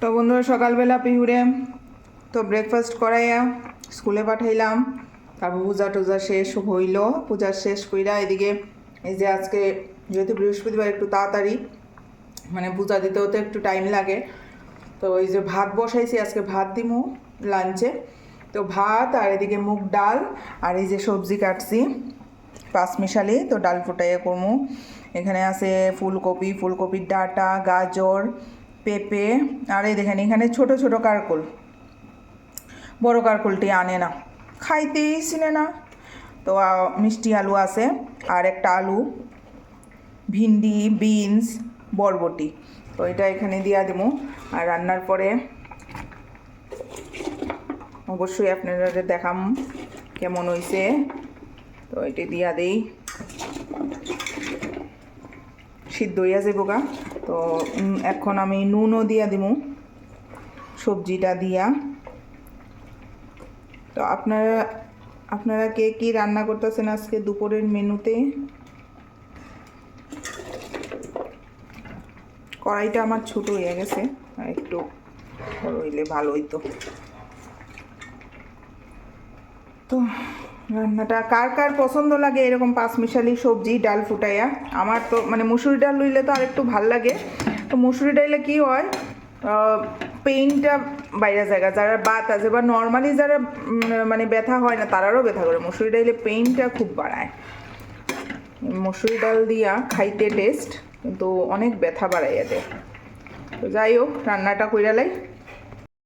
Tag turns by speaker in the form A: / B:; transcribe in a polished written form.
A: তো বন্ধুরা সকালবেলা পিহুরে তো ব্রেকফাস্ট করাইয়া স্কুলে পাঠাইলাম। তারপর পূজা টুজা শেষ হইল, পূজা শেষ কইরা এদিকে এই যে আজকে যেহেতু বৃহস্পতিবার একটু তাড়াতাড়ি মানে পূজা দিতে হতে একটু টাইম লাগে, তো এই যে ভাত বসাইছি, আজকে ভাত দিমু লাঞ্চে। তো ভাত আর এদিকে মুগ ডাল আর এই যে সবজি কাটছি পাঁচমিশালি, তো ডাল ফুটাইয়া করমু। এখানে আছে ফুলকপি, ফুলকপির ডাঁটা, গাজর, পেঁপে আর এই দেখেন এখানে ছোট ছোট কারকল, বড় কারকলটি আনে না, খাইতেই চিনে না। তো মিষ্টি আলু আছে আর একটা আলু, ভিন্ডি, বিনস, বরবটি, তো এটা এখানে দিয়া দিমু। আর রান্নার পরে অবশ্যই আপনারা দেখাম কেমন হয়েছে। তো এটি দিয়া দেই, সিদ্ধ হইয়া যাবো গা। তো এখন আমি নুনও দিয়া দিমু সবজিটা দিয়া। তো আপনারা কে কি রান্না করতেছেন আজকে দুপুরের মেনুতে? কড়াইটা আমার ছোট হয়ে গেছে, আর একটু বড় হইলে ভালো হইতো। তো রান্নাটা কার কার পছন্দ লাগে এরকম পাঁচমিশালি সবজি ডাল ফুটাইয়া? আমার তো মানে মুসুরি ডাল লইলে তো আর একটু ভাল লাগে। তো মুসুরি ডালে কি হয়, পেইনটা বাইরে জায়গা, যারা বাত আছে বা নর্মালি যারা মানে ব্যথা হয় না তারারও ব্যথা করে, মুসুরি ডালে পেইনটা খুব বাড়ায়। মুসুরি ডাল দিয়া খাইতে টেস্ট, কিন্তু অনেক ব্যথা বাড়াইয়া দেয়। তো যাই হোক রান্নাটা কইরা লাই।